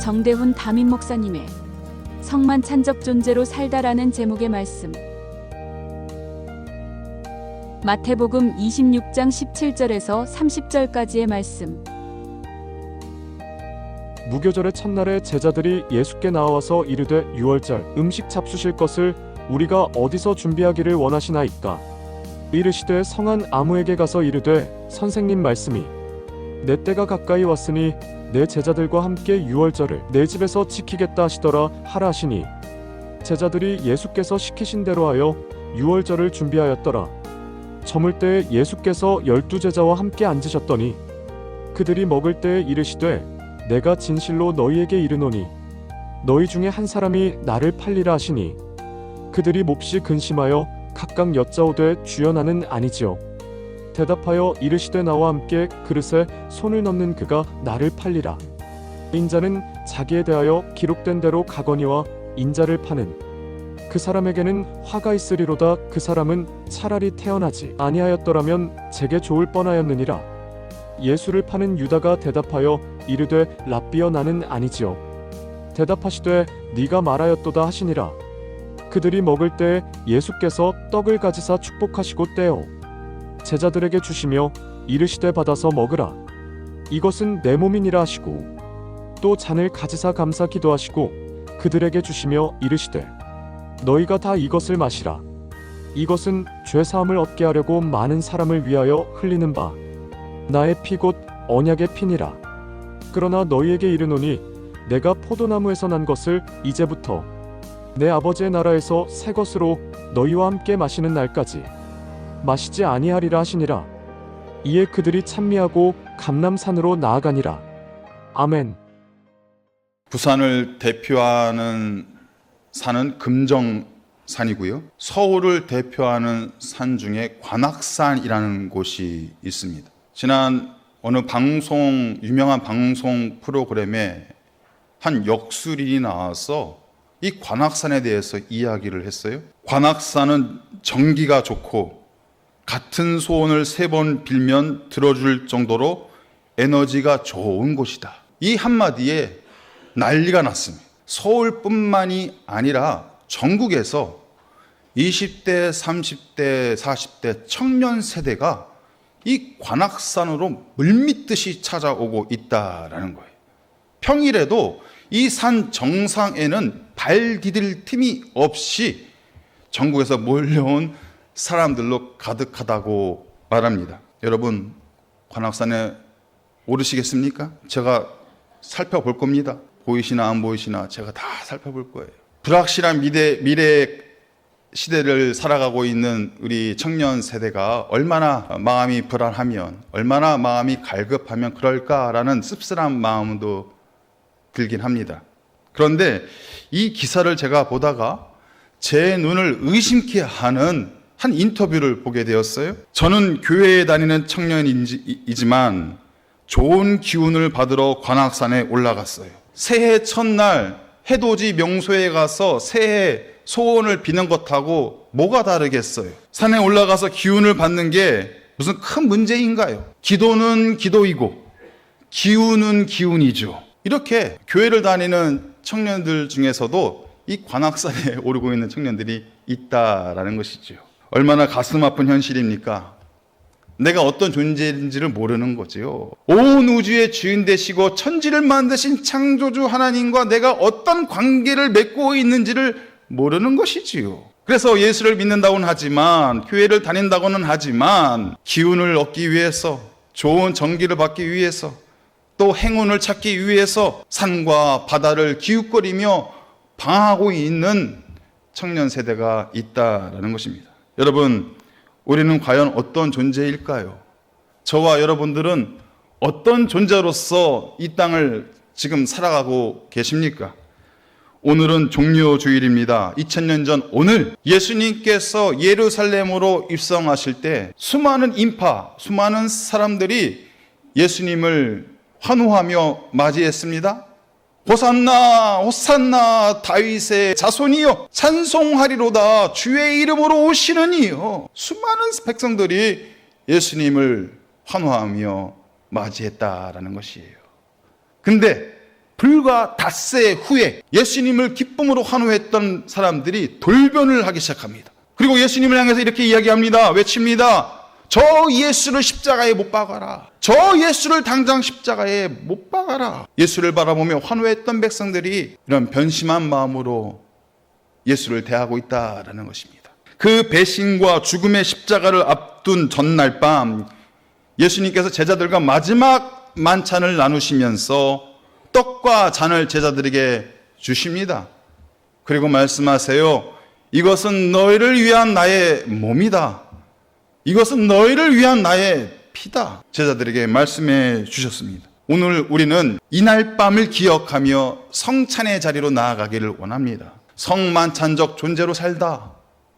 정대훈 담임 목사님의 성만찬적 존재로 살다라는 제목의 말씀. 마태복음 26장 17절에서 30절까지의 말씀. 무교절의 첫날에 제자들이 예수께 나와서 이르되 유월절 음식 잡수실 것을 우리가 어디서 준비하기를 원하시나이까? 이르시되 성한 아무에게 가서 이르되 선생님 말씀이 내 때가 가까이 왔으니 내 제자들과 함께 유월절을 내 집에서 지키겠다 하시더라 하라 하시니 제자들이 예수께서 시키신 대로 하여 유월절을 준비하였더라. 저물 때에 예수께서 12제자와 함께 앉으셨더니 그들이 먹을 때에 이르시되 내가 진실로 너희에게 이르노니 너희 중에 한 사람이 나를 팔리라 하시니 그들이 몹시 근심하여 각각 여짜오되 주여 나는 아니지요. 대답하여 이르시되 나와 함께 그릇에 손을 넣는 그가 나를 팔리라. 인자는 자기에 대하여 기록된 대로 가거니와 인자를 파는 그 사람에게는 화가 있으리로다. 그 사람은 차라리 태어나지 아니하였더라면 제게 좋을 뻔하였느니라. 예수를 파는 유다가 대답하여 이르되 랍비여 나는 아니지요. 대답하시되 네가 말하였도다 하시니라. 그들이 먹을 때에 예수께서 떡을 가지사 축복하시고 떼어 제자들에게 주시며 이르시되 받아서 먹으라. 이것은 내 몸이니라 하시고 또 잔을 가지사 감사 기도하시고 그들에게 주시며 이르시되 너희가 다 이것을 마시라. 이것은 죄 사함을 얻게 하려고 많은 사람을 위하여 흘리는 바 나의 피 곧 언약의 피니라. 그러나 너희에게 이르노니 내가 포도나무에서 난 것을 이제부터 내 아버지의 나라에서 새 것으로 너희와 함께 마시는 날까지 마시지 아니하리라 하시니라. 이에 그들이 찬미하고 감람산으로 나아가니라. 아멘. 부산을 대표하는 산은 금정산이고요. 서울을 대표하는 산 중에 관악산이라는 곳이 있습니다. 지난 어느 유명한 방송 프로그램에 한 역술인이 나와서 이 관악산에 대해서 이야기를 했어요. 관악산은 정기가 좋고 같은 소원을 3번 빌면 들어줄 정도로 에너지가 좋은 곳이다. 이 한마디에 난리가 났습니다. 서울뿐만이 아니라 전국에서 20대, 30대, 40대 청년 세대가 이 관악산으로 물밀듯이 찾아오고 있다라는 거예요. 평일에도 이 산 정상에는 발 디딜 틈이 없이 전국에서 몰려온 사람들로 가득하다고 말합니다. 여러분, 관악산에 오르시겠습니까? 제가 살펴볼 겁니다. 보이시나 안 보이시나 제가 다 살펴볼 거예요. 불확실한 미래 시대를 살아가고 있는 우리 청년 세대가 얼마나 마음이 불안하면, 얼마나 마음이 갈급하면 그럴까라는 씁쓸한 마음도 들긴 합니다. 그런데 이 기사를 제가 보다가 제 눈을 의심케 하는 한 인터뷰를 보게 되었어요. 저는 교회에 다니는 청년이지만 좋은 기운을 받으러 관악산에 올라갔어요. 새해 첫날 해돋이 명소에 가서 새해 소원을 비는 것하고 뭐가 다르겠어요? 산에 올라가서 기운을 받는 게 무슨 큰 문제인가요? 기도는 기도이고 기운은 기운이죠. 이렇게 교회를 다니는 청년들 중에서도 이 관악산에 오르고 있는 청년들이 있다라는 것이죠. 얼마나 가슴 아픈 현실입니까? 내가 어떤 존재인지를 모르는 거지요. 온 우주의 주인 되시고 천지를 만드신 창조주 하나님과 내가 어떤 관계를 맺고 있는지를 모르는 것이지요. 그래서 예수를 믿는다고는 하지만, 교회를 다닌다고는 하지만 기운을 얻기 위해서, 좋은 정기를 받기 위해서, 또 행운을 찾기 위해서 산과 바다를 기웃거리며 방황하고 있는 청년 세대가 있다라는 것입니다. 여러분, 우리는 과연 어떤 존재일까요? 저와 여러분들은 어떤 존재로서 이 땅을 지금 살아가고 계십니까? 오늘은 종료주일입니다. 2000년 전 오늘 예수님께서 예루살렘으로 입성하실 때 수많은 인파, 수많은 사람들이 예수님을 환호하며 맞이했습니다. 호산나 호산나 다윗의 자손이여 찬송하리로다 주의 이름으로 오시는 이여. 수많은 백성들이 예수님을 환호하며 맞이했다라는 것이에요. 근데 불과 닷새 후에 예수님을 기쁨으로 환호했던 사람들이 돌변을 하기 시작합니다. 그리고 예수님을 향해서 이렇게 이야기합니다. 외칩니다. 저 예수를 십자가에 못 박아라. 저 예수를 당장 십자가에 못 박아라. 예수를 바라보며 환호했던 백성들이 이런 변심한 마음으로 예수를 대하고 있다라는 것입니다. 그 배신과 죽음의 십자가를 앞둔 전날 밤 예수님께서 제자들과 마지막 만찬을 나누시면서 떡과 잔을 제자들에게 주십니다. 그리고 말씀하세요. 이것은 너희를 위한 나의 몸이다. 이것은 너희를 위한 나의 피다. 제자들에게 말씀해 주셨습니다. 오늘 우리는 이날 밤을 기억하며 성찬의 자리로 나아가기를 원합니다. 성만찬적 존재로 살다.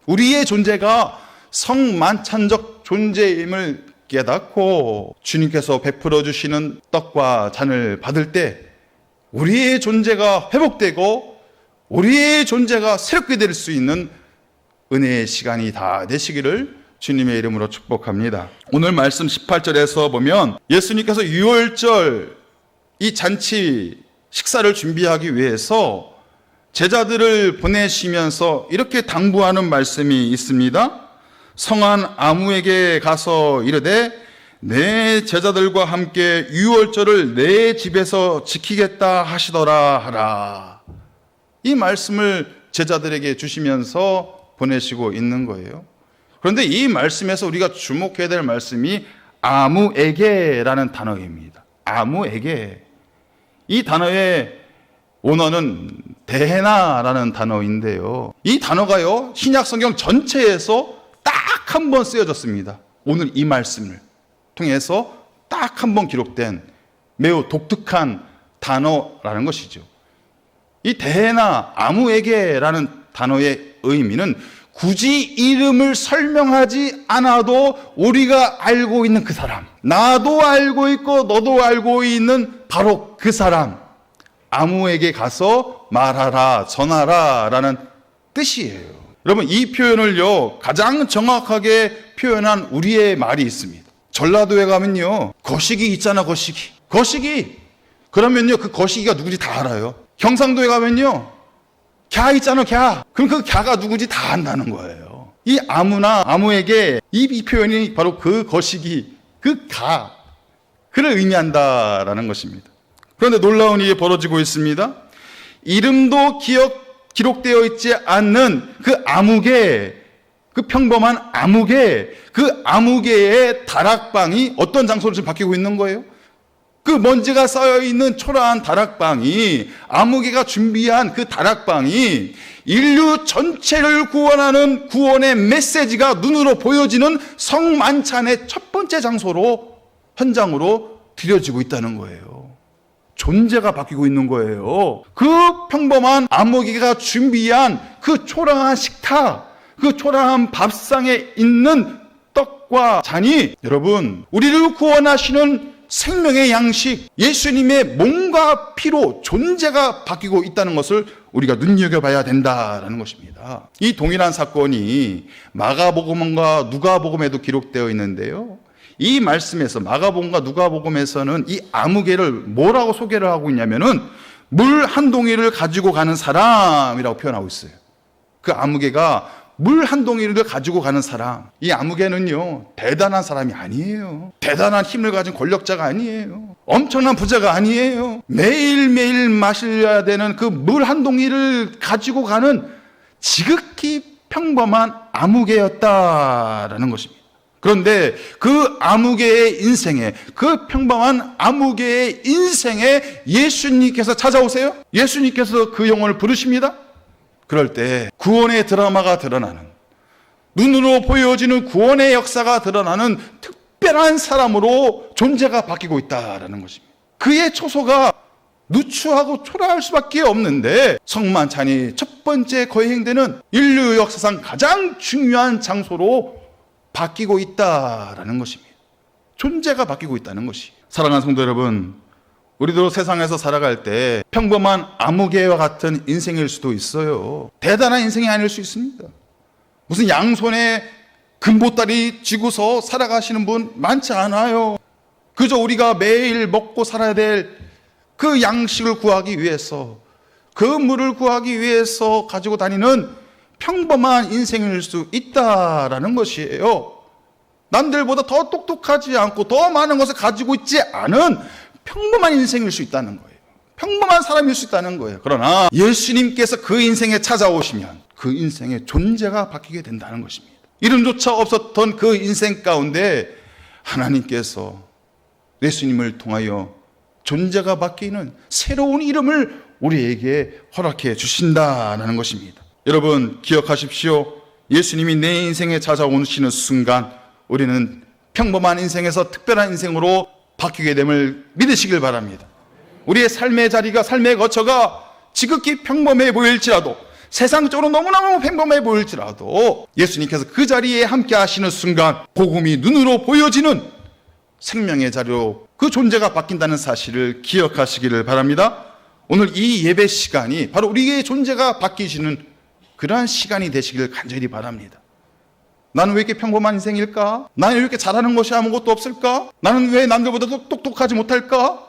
우리의 존재가 성만찬적 존재임을 깨닫고 주님께서 베풀어 주시는 떡과 잔을 받을 때 우리의 존재가 회복되고 우리의 존재가 새롭게 될 수 있는 은혜의 시간이 다 되시기를 주님의 이름으로 축복합니다. 오늘 말씀 18절에서 보면 예수님께서 유월절 이 잔치 식사를 준비하기 위해서 제자들을 보내시면서 이렇게 당부하는 말씀이 있습니다. 성한 아무에게 가서 이르되 내 제자들과 함께 유월절을 내 집에서 지키겠다 하시더라 하라. 이 말씀을 제자들에게 주시면서 보내시고 있는 거예요. 그런데 이 말씀에서 우리가 주목해야 될 말씀이 아무에게라는 단어입니다. 아무에게. 이 단어의 원어는 데헤나라는 단어인데요. 이 단어가요, 신약 성경 전체에서 딱 한 번 쓰여졌습니다. 오늘 이 말씀을 통해서 딱 한 번 기록된 매우 독특한 단어라는 것이죠. 이 데헤나, 아무에게라는 단어의 의미는 굳이 이름을 설명하지 않아도 우리가 알고 있는 그 사람, 나도 알고 있고 너도 알고 있는 바로 그 사람, 아무에게 가서 말하라, 전하라 라는 뜻이에요. 여러분, 이 표현을요 가장 정확하게 표현한 우리의 말이 있습니다. 전라도에 가면요 거시기 있잖아. 거시기 그러면요 그 거시기가 누군지 다 알아요. 경상도에 가면요 갸 있잖아. 갸. 그럼 그 갸가 누군지 다 안다는 거예요. 이 아무나 아무에게 이 표현이 바로 그 거시기, 그 가, 그를 의미한다라는 것입니다. 그런데 놀라운 일이 벌어지고 있습니다. 이름도 기록되어 있지 않는 그 아무개, 그 평범한 아무개, 그 아무개의 다락방이 어떤 장소로 지금 바뀌고 있는 거예요? 그 먼지가 쌓여있는 초라한 다락방이, 아무개가 준비한 그 다락방이 인류 전체를 구원하는 구원의 메시지가 눈으로 보여지는 성만찬의 첫 번째 장소로, 현장으로 들여지고 있다는 거예요. 존재가 바뀌고 있는 거예요. 그 평범한 아무개가 준비한 그 초라한 식탁, 그 초라한 밥상에 있는 떡과 잔이 여러분, 우리를 구원하시는 생명의 양식, 예수님의 몸과 피로 존재가 바뀌고 있다는 것을 우리가 눈여겨봐야 된다라는 것입니다. 이 동일한 사건이 마가복음과 누가복음에도 기록되어 있는데요. 이 말씀에서 마가복음과 누가복음에서는 이 아무개를 뭐라고 소개를 하고 있냐면은 물 한 동이를 가지고 가는 사람이라고 표현하고 있어요. 그 아무개가 물 한 동이를 가지고 가는 사람. 이 아무개는요 대단한 사람이 아니에요. 대단한 힘을 가진 권력자가 아니에요. 엄청난 부자가 아니에요. 매일매일 마셔야 되는 그 물 한 동이를 가지고 가는 지극히 평범한 아무개였다라는 것입니다. 그런데 그 아무개의 인생에, 그 평범한 아무개의 인생에 예수님께서 찾아오세요. 예수님께서 그 영혼을 부르십니다. 그럴 때 구원의 드라마가 드러나는, 눈으로 보여지는 구원의 역사가 드러나는 특별한 사람으로 존재가 바뀌고 있다는 것입니다. 그의 초소가 누추하고 초라할 수밖에 없는데 성만찬이 첫 번째 거행되는 인류 역사상 가장 중요한 장소로 바뀌고 있다라는 것입니다. 존재가 바뀌고 있다는 것이. 사랑하는 성도 여러분, 우리도 세상에서 살아갈 때 평범한 아무개와 같은 인생일 수도 있어요. 대단한 인생이 아닐 수 있습니다. 무슨 양손에 금보다리 쥐고서 살아가시는 분 많지 않아요. 그저 우리가 매일 먹고 살아야 될 그 양식을 구하기 위해서, 그 물을 구하기 위해서 가지고 다니는 평범한 인생일 수 있다라는 것이에요. 남들보다 더 똑똑하지 않고 더 많은 것을 가지고 있지 않은 평범한 인생일 수 있다는 거예요. 평범한 사람일 수 있다는 거예요. 그러나 예수님께서 그 인생에 찾아오시면 그 인생의 존재가 바뀌게 된다는 것입니다. 이름조차 없었던 그 인생 가운데 하나님께서 예수님을 통하여 존재가 바뀌는 새로운 이름을 우리에게 허락해 주신다는 것입니다. 여러분 기억하십시오. 예수님이 내 인생에 찾아오시는 순간 우리는 평범한 인생에서 특별한 인생으로 바뀌게 됨을 믿으시길 바랍니다. 우리의 삶의 자리가, 삶의 거처가 지극히 평범해 보일지라도, 세상적으로 너무너무 평범해 보일지라도 예수님께서 그 자리에 함께 하시는 순간 복음이 눈으로 보여지는 생명의 자리로 그 존재가 바뀐다는 사실을 기억하시기를 바랍니다. 오늘 이 예배 시간이 바로 우리의 존재가 바뀌시는 그러한 시간이 되시길 간절히 바랍니다. 나는 왜 이렇게 평범한 인생일까? 나는 왜 이렇게 잘하는 것이 아무것도 없을까? 나는 왜 남들보다 똑똑하지 못할까?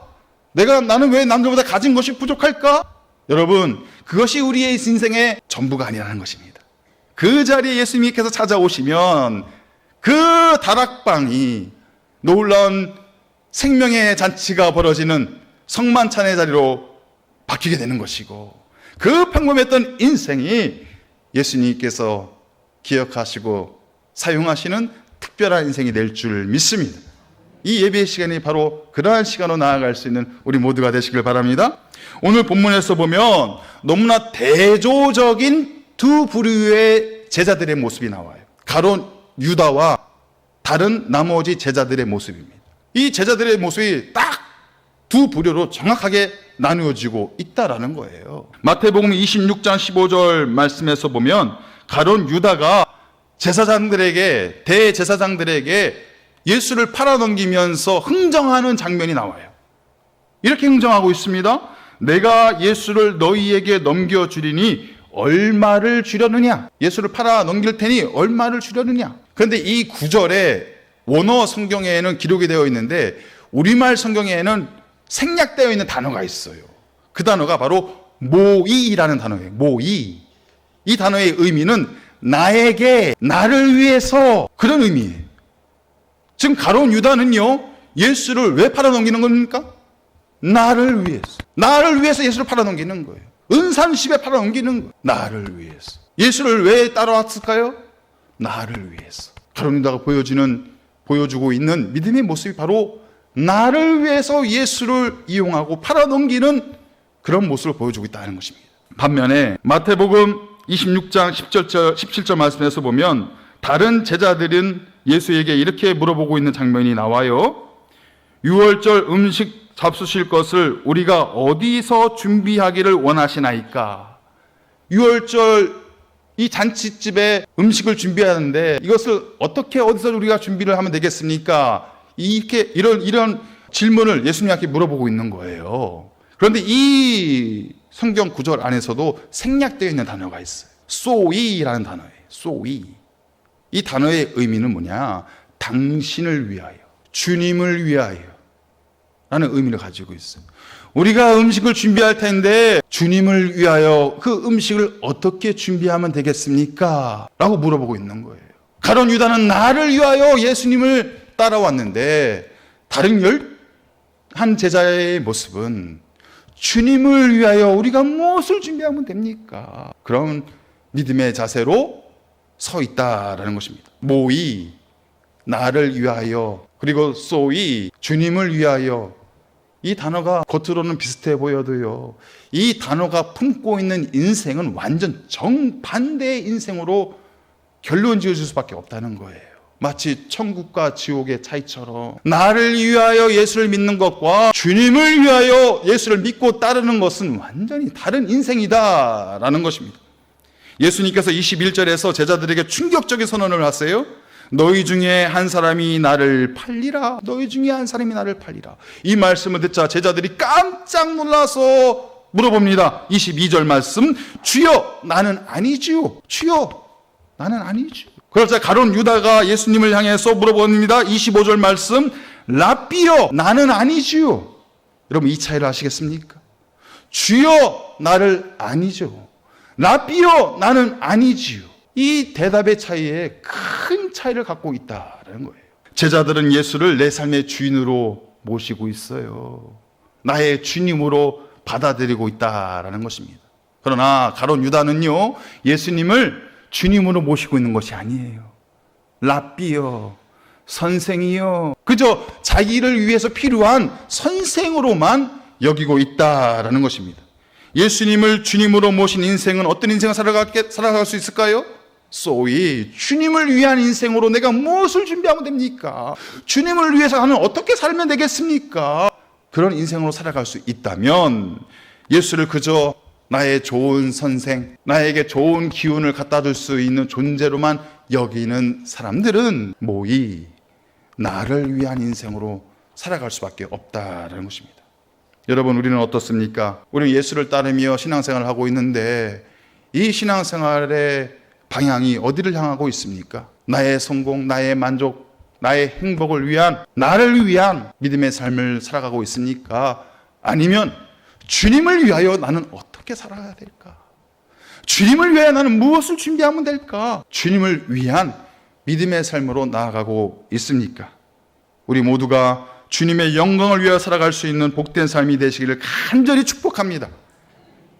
나는 왜 남들보다 가진 것이 부족할까? 여러분, 그것이 우리의 인생의 전부가 아니라는 것입니다. 그 자리에 예수님께서 찾아오시면 그 다락방이 놀라운 생명의 잔치가 벌어지는 성만찬의 자리로 바뀌게 되는 것이고, 그 평범했던 인생이 예수님께서 기억하시고 사용하시는 특별한 인생이 될 줄 믿습니다. 이 예배의 시간이 바로 그러한 시간으로 나아갈 수 있는 우리 모두가 되시길 바랍니다. 오늘 본문에서 보면 너무나 대조적인 두 부류의 제자들의 모습이 나와요. 가룟 유다와 다른 나머지 제자들의 모습입니다. 이 제자들의 모습이 딱 두 부류로 정확하게 나누어지고 있다라는 거예요. 마태복음 26장 15절 말씀에서 보면 가룟 유다가 제사장들에게, 대제사장들에게 예수를 팔아넘기면서 흥정하는 장면이 나와요. 이렇게 흥정하고 있습니다. 내가 예수를 너희에게 넘겨주리니 얼마를 주려느냐? 예수를 팔아넘길 테니 얼마를 주려느냐? 그런데 이 구절에 원어 성경에는 기록이 되어 있는데 우리말 성경에는 생략되어 있는 단어가 있어요. 그 단어가 바로 모이라는 단어예요. 모이. 이 단어의 의미는 나에게, 나를 위해서, 그런 의미예요. 지금 가룟 유다는요, 예수를 왜 팔아넘기는 겁니까? 나를 위해서. 나를 위해서 예수를 팔아넘기는 거예요. 은산십에 팔아넘기는 거예요. 나를 위해서. 예수를 왜 따라왔을까요? 나를 위해서. 가룟 유다가 보여주고 있는 믿음의 모습이 바로 나를 위해서 예수를 이용하고 팔아넘기는 그런 모습을 보여주고 있다는 것입니다. 반면에 마태복음 26장 17절 말씀에서 보면 다른 제자들은 예수에게 이렇게 물어보고 있는 장면이 나와요. 유월절 음식 잡수실 것을 우리가 어디서 준비하기를 원하시나이까? 유월절 이 잔치집에 음식을 준비하는데 이것을 어디서 우리가 준비를 하면 되겠습니까? 이런 질문을 예수님께 물어보고 있는 거예요. 그런데 이 성경 구절 안에서도 생략되어 있는 단어가 있어요. 소이라는 단어예요. 소이. 이 단어의 의미는 뭐냐? 당신을 위하여, 주님을 위하여 라는 의미를 가지고 있어요. 우리가 음식을 준비할 텐데 주님을 위하여 그 음식을 어떻게 준비하면 되겠습니까? 라고 물어보고 있는 거예요. 가룟 유다는 나를 위하여 예수님을 따라왔는데 다른 한 제자의 모습은 주님을 위하여 우리가 무엇을 준비하면 됩니까? 그런 믿음의 자세로 서 있다라는 것입니다. 모이, 나를 위하여, 그리고 소이, 주님을 위하여. 이 단어가 겉으로는 비슷해 보여도요, 이 단어가 품고 있는 인생은 완전 정반대의 인생으로 결론 지어줄 수밖에 없다는 거예요. 마치 천국과 지옥의 차이처럼 나를 위하여 예수를 믿는 것과 주님을 위하여 예수를 믿고 따르는 것은 완전히 다른 인생이다라는 것입니다. 예수님께서 21절에서 제자들에게 충격적인 선언을 하세요. 너희 중에 한 사람이 나를 팔리라. 너희 중에 한 사람이 나를 팔리라. 이 말씀을 듣자 제자들이 깜짝 놀라서 물어봅니다. 22절 말씀, 주여 나는 아니지요. 주여 나는 아니지요. 그러자 가룟 유다가 예수님을 향해서 물어봅니다. 25절 말씀, 라삐여 나는 아니지요. 여러분 이 차이를 아시겠습니까? 주여 나를 아니죠. 라삐여 나는 아니지요. 이 대답의 차이에 큰 차이를 갖고 있다는 거예요. 제자들은 예수를 내 삶의 주인으로 모시고 있어요. 나의 주님으로 받아들이고 있다라는 것입니다. 그러나 가룟 유다는요, 예수님을 주님으로 모시고 있는 것이 아니에요. 랍비요, 선생이요, 그저 자기를 위해서 필요한 선생으로만 여기고 있다라는 것입니다. 예수님을 주님으로 모신 인생은 어떤 인생을 살아갈 수 있을까요? 소위 주님을 위한 인생으로 내가 무엇을 준비하면 됩니까? 주님을 위해서 나는 어떻게 살면 되겠습니까? 그런 인생으로 살아갈 수 있다면 예수를 그저 나의 좋은 선생, 나에게 좋은 기운을 갖다 줄 수 있는 존재로만 여기는 사람들은 모이 나를 위한 인생으로 살아갈 수밖에 없다는 것입니다. 여러분, 우리는 어떻습니까? 우리는 예수를 따르며 신앙생활을 하고 있는데 이 신앙생활의 방향이 어디를 향하고 있습니까? 나의 성공, 나의 만족, 나의 행복을 위한, 나를 위한 믿음의 삶을 살아가고 있습니까? 아니면 주님을 위하여 나는 어떻게 살아야 될까? 주님을 위하여 나는 무엇을 준비하면 될까? 주님을 위한 믿음의 삶으로 나아가고 있습니까? 우리 모두가 주님의 영광을 위하여 살아갈 수 있는 복된 삶이 되시기를 간절히 축복합니다.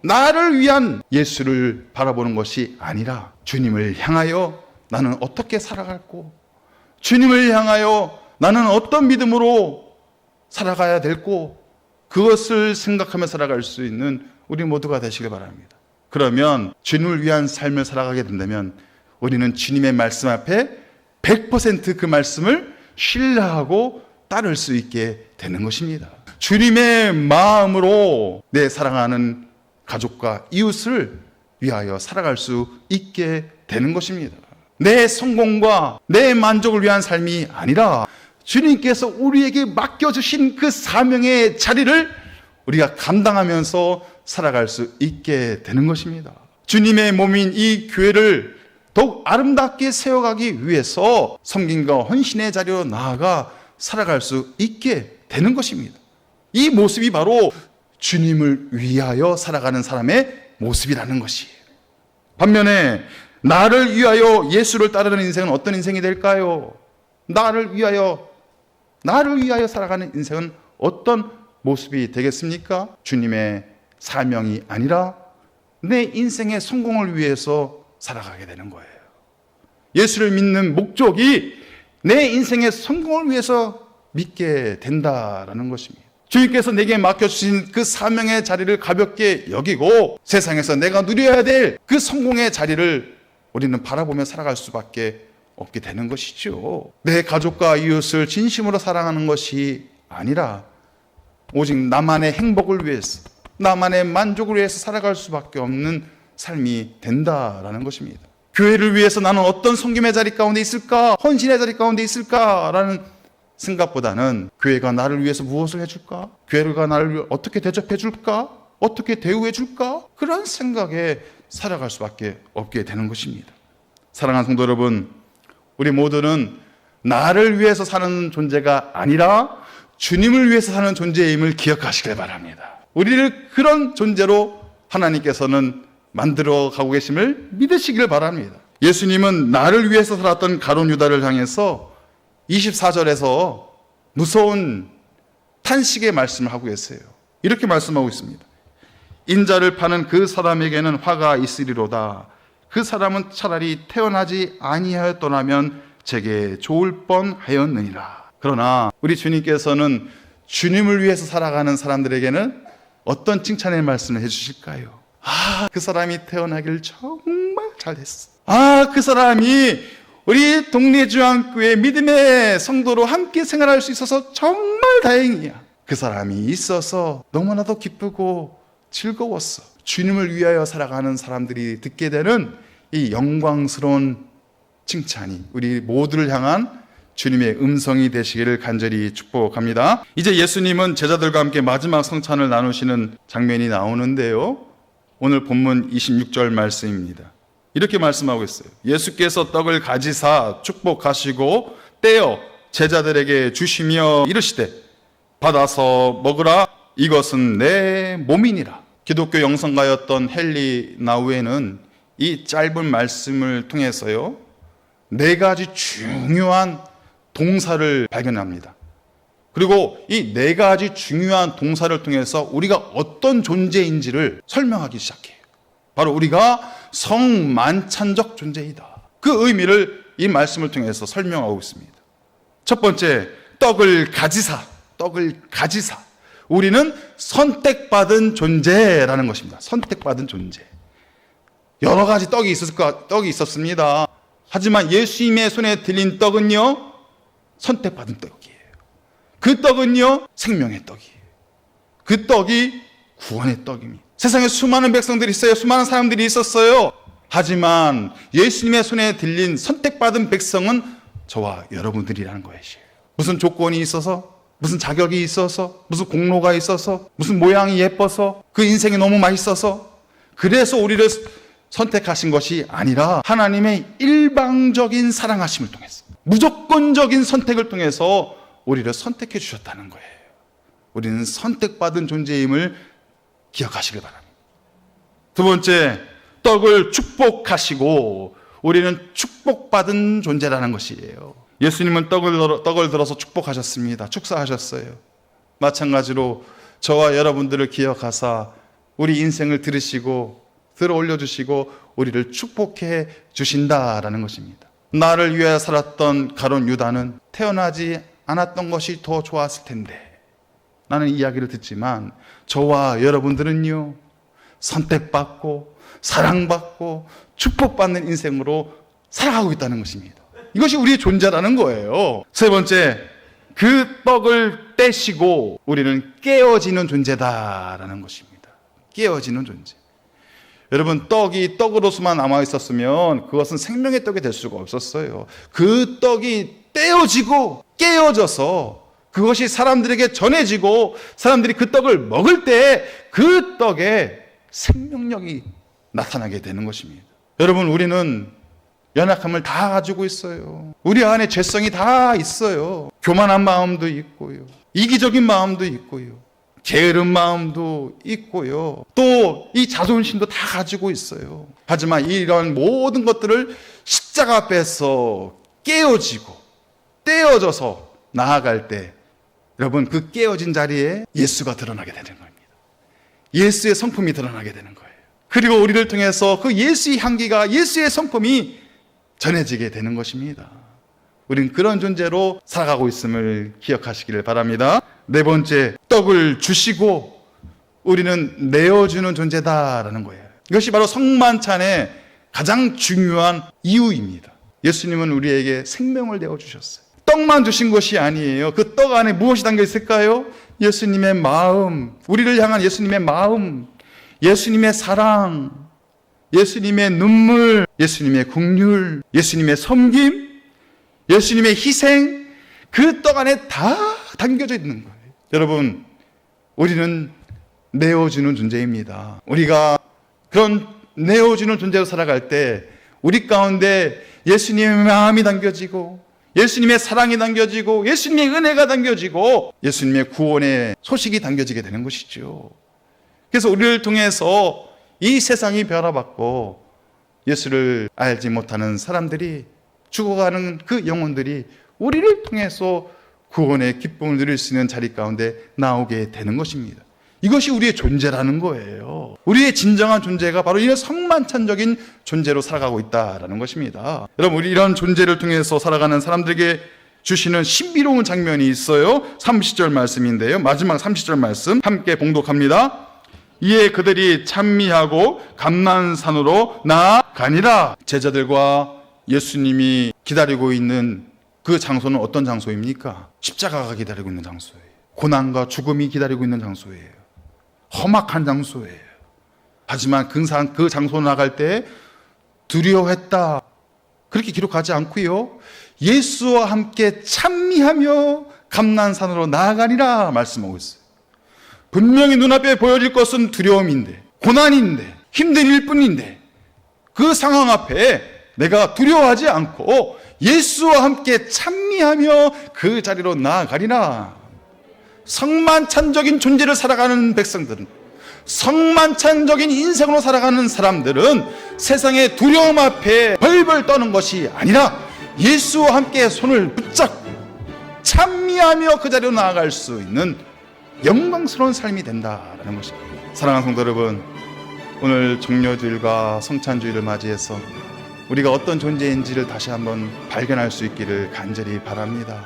나를 위한 예수를 바라보는 것이 아니라 주님을 향하여 나는 어떻게 살아갈고, 주님을 향하여 나는 어떤 믿음으로 살아가야 될고, 그것을 생각하며 살아갈 수 있는 우리 모두가 되시길 바랍니다. 그러면 주님을 위한 삶을 살아가게 된다면 우리는 주님의 말씀 앞에 100% 그 말씀을 신뢰하고 따를 수 있게 되는 것입니다. 주님의 마음으로 내 사랑하는 가족과 이웃을 위하여 살아갈 수 있게 되는 것입니다. 내 성공과 내 만족을 위한 삶이 아니라 주님께서 우리에게 맡겨주신 그 사명의 자리를 우리가 감당하면서 살아갈 수 있게 되는 것입니다. 주님의 몸인 이 교회를 더욱 아름답게 세워가기 위해서 섬김과 헌신의 자리로 나아가 살아갈 수 있게 되는 것입니다. 이 모습이 바로 주님을 위하여 살아가는 사람의 모습이라는 것이에요. 반면에 나를 위하여 예수를 따르는 인생은 어떤 인생이 될까요? 나를 위하여 살아가는 인생은 어떤 모습이 되겠습니까? 주님의 사명이 아니라 내 인생의 성공을 위해서 살아가게 되는 거예요. 예수를 믿는 목적이 내 인생의 성공을 위해서 믿게 된다라는 것입니다. 주님께서 내게 맡겨주신 그 사명의 자리를 가볍게 여기고 세상에서 내가 누려야 될 그 성공의 자리를 우리는 바라보며 살아갈 수밖에 없게 되는 것이죠. 내 가족과 이웃을 진심으로 사랑하는 것이 아니라 오직 나만의 행복을 위해서, 나만의 만족을 위해서 살아갈 수밖에 없는 삶이 된다라는 것입니다. 교회를 위해서 나는 어떤 섬김의 자리 가운데 있을까? 헌신의 자리 가운데 있을까라는 생각보다는 교회가 나를 위해서 무엇을 해줄까? 교회가 나를 어떻게 대접해줄까? 어떻게 대우해줄까? 그런 생각에 살아갈 수밖에 없게 되는 것입니다. 사랑하는 성도 여러분, 우리 모두는 나를 위해서 사는 존재가 아니라 주님을 위해서 사는 존재임을 기억하시길 바랍니다. 우리를 그런 존재로 하나님께서는 만들어 가고 계심을 믿으시길 바랍니다. 예수님은 나를 위해서 살았던 가룟 유다를 향해서 24절에서 무서운 탄식의 말씀을 하고 계세요. 이렇게 말씀하고 있습니다. 인자를 파는 그 사람에게는 화가 있으리로다. 그 사람은 차라리 태어나지 아니하였더라면 제게 좋을 뻔하였느니라. 그러나 우리 주님께서는 주님을 위해서 살아가는 사람들에게는 어떤 칭찬의 말씀을 해주실까요? 그 사람이 태어나길 정말 잘했어. 그 사람이 우리 동래주안교회 믿음의 성도로 함께 생활할 수 있어서 정말 다행이야. 그 사람이 있어서 너무나도 기쁘고 즐거웠어. 주님을 위하여 살아가는 사람들이 듣게 되는 이 영광스러운 칭찬이 우리 모두를 향한 주님의 음성이 되시기를 간절히 축복합니다. 이제 예수님은 제자들과 함께 마지막 성찬을 나누시는 장면이 나오는데요, 오늘 본문 26절 말씀입니다. 이렇게 말씀하고 있어요. 예수께서 떡을 가지사 축복하시고 떼어 제자들에게 주시며 이르시되 받아서 먹으라. 이것은 내 몸이니라. 기독교 영성가였던 헨리 나우에는 이 짧은 말씀을 통해서요, 네 가지 중요한 동사를 발견합니다. 그리고 이 네 가지 중요한 동사를 통해서 우리가 어떤 존재인지를 설명하기 시작해요. 바로 우리가 성만찬적 존재이다. 그 의미를 이 말씀을 통해서 설명하고 있습니다. 첫 번째, 떡을 가지사. 우리는 선택받은 존재라는 것입니다. 선택받은 존재. 여러 가지 떡이 있었습니다. 하지만 예수님의 손에 들린 떡은요, 선택받은 떡이에요. 그 떡은요, 생명의 떡이에요. 그 떡이 구원의 떡입니다. 세상에 수많은 백성들이 있어요. 수많은 사람들이 있었어요. 하지만 예수님의 손에 들린 선택받은 백성은 저와 여러분들이라는 것이에요. 무슨 조건이 있어서, 무슨 자격이 있어서, 무슨 공로가 있어서, 무슨 모양이 예뻐서, 그 인생이 너무 맛있어서, 그래서 우리를 선택하신 것이 아니라 하나님의 일방적인 사랑하심을 통해서, 무조건적인 선택을 통해서 우리를 선택해 주셨다는 거예요. 우리는 선택받은 존재임을 기억하시길 바랍니다. 두 번째, 떡을 축복하시고 우리는 축복받은 존재라는 것이에요. 예수님은 떡을 들어서 축복하셨습니다. 축사하셨어요. 마찬가지로 저와 여러분들을 기억하사 우리 인생을 들으시고 들어 올려주시고 우리를 축복해 주신다라는 것입니다. 나를 위해 살았던 가룟 유다는 태어나지 않았던 것이 더 좋았을 텐데 라는 이야기를 듣지만 저와 여러분들은요, 선택받고 사랑받고 축복받는 인생으로 살아가고 있다는 것입니다. 이것이 우리의 존재라는 거예요. 세 번째, 그 떡을 떼시고 우리는 깨어지는 존재다라는 것입니다. 깨어지는 존재. 여러분, 떡이 떡으로서만 남아 있었으면 그것은 생명의 떡이 될 수가 없었어요. 그 떡이 떼어지고 깨어져서 그것이 사람들에게 전해지고 사람들이 그 떡을 먹을 때 그 떡에 생명력이 나타나게 되는 것입니다. 여러분, 우리는 연약함을 다 가지고 있어요. 우리 안에 죄성이 다 있어요. 교만한 마음도 있고요, 이기적인 마음도 있고요, 게으른 마음도 있고요, 또 이 자존심도 다 가지고 있어요. 하지만 이런 모든 것들을 십자가 앞에서 깨어지고 떼어져서 나아갈 때 여러분, 그 깨어진 자리에 예수가 드러나게 되는 겁니다. 예수의 성품이 드러나게 되는 거예요. 그리고 우리를 통해서 그 예수의 향기가, 예수의 성품이 전해지게 되는 것입니다. 우린 그런 존재로 살아가고 있음을 기억하시기를 바랍니다. 네 번째, 떡을 주시고 우리는 내어주는 존재다라는 거예요. 이것이 바로 성만찬의 가장 중요한 이유입니다. 예수님은 우리에게 생명을 내어주셨어요. 떡만 주신 것이 아니에요. 그 떡 안에 무엇이 담겨 있을까요? 예수님의 마음, 우리를 향한 예수님의 마음, 예수님의 사랑, 예수님의 눈물, 예수님의 긍휼, 예수님의 섬김, 예수님의 희생, 그 떡 안에 다 담겨져 있는 거예요. 여러분, 우리는 내어주는 존재입니다. 우리가 그런 내어주는 존재로 살아갈 때 우리 가운데 예수님의 마음이 담겨지고 예수님의 사랑이 담겨지고 예수님의 은혜가 담겨지고 예수님의 구원의 소식이 담겨지게 되는 것이죠. 그래서 우리를 통해서 이 세상이 변화받고 예수를 알지 못하는 사람들이, 죽어가는 그 영혼들이 우리를 통해서 구원의 기쁨을 누릴 수 있는 자리 가운데 나오게 되는 것입니다. 이것이 우리의 존재라는 거예요. 우리의 진정한 존재가 바로 이런 성만찬적인 존재로 살아가고 있다는 것입니다. 여러분, 우리 이런 존재를 통해서 살아가는 사람들에게 주시는 신비로운 장면이 있어요. 30절 말씀인데요, 마지막 30절 말씀 함께 봉독합니다. 이에 그들이 찬미하고 감난산으로 나아가니라. 제자들과 예수님이 기다리고 있는 그 장소는 어떤 장소입니까? 십자가가 기다리고 있는 장소예요. 고난과 죽음이 기다리고 있는 장소예요. 험악한 장소예요. 하지만 그 장소 나갈 때 두려워했다, 그렇게 기록하지 않고요, 예수와 함께 찬미하며 감난산으로 나아가니라 말씀하고 있어요. 분명히 눈앞에 보여질 것은 두려움인데, 고난인데, 힘든 일뿐인데 그 상황 앞에 내가 두려워하지 않고 예수와 함께 찬미하며 그 자리로 나아가리라. 성만찬적인 존재를 살아가는 백성들은, 성만찬적인 인생으로 살아가는 사람들은 세상의 두려움 앞에 벌벌 떠는 것이 아니라 예수와 함께 손을 붙잡고 찬미하며 그 자리로 나아갈 수 있는 영광스러운 삶이 된다라는 것입니다. 사랑하는 성도 여러분, 오늘 종료주일과 성찬주일을 맞이해서 우리가 어떤 존재인지를 다시 한번 발견할 수 있기를 간절히 바랍니다.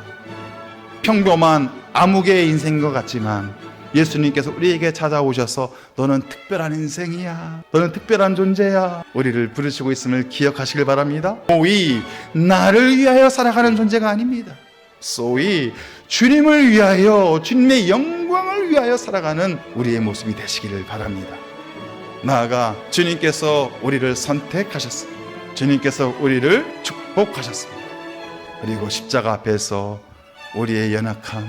평범한 암흑의 인생인 것 같지만 예수님께서 우리에게 찾아오셔서 너는 특별한 인생이야, 너는 특별한 존재야, 우리를 부르시고 있음을 기억하시길 바랍니다. 소위 나를 위하여 살아가는 존재가 아닙니다. 소위 주님을 위하여, 주님의 영광을 위하여 살아가는 우리의 모습이 되시기를 바랍니다. 나아가 주님께서 우리를 선택하셨습니다. 주님께서 우리를 축복하셨습니다. 그리고 십자가 앞에서 우리의 연약함,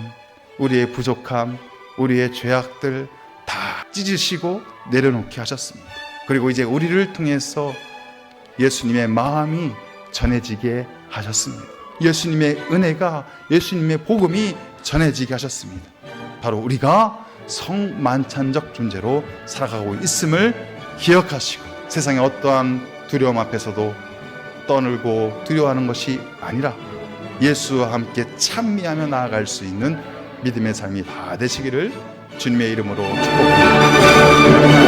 우리의 부족함, 우리의 죄악들 다 찢으시고 내려놓게 하셨습니다. 그리고 이제 우리를 통해서 예수님의 마음이 전해지게 하셨습니다. 예수님의 은혜가, 예수님의 복음이 전해지게 하셨습니다. 바로 우리가 성만찬적 존재로 살아가고 있음을 기억하시고 세상의 어떠한 두려움 앞에서도 떠늘고 두려워하는 것이 아니라 예수와 함께 찬미하며 나아갈 수 있는 믿음의 삶이 다 되시기를 주님의 이름으로 축복합니다.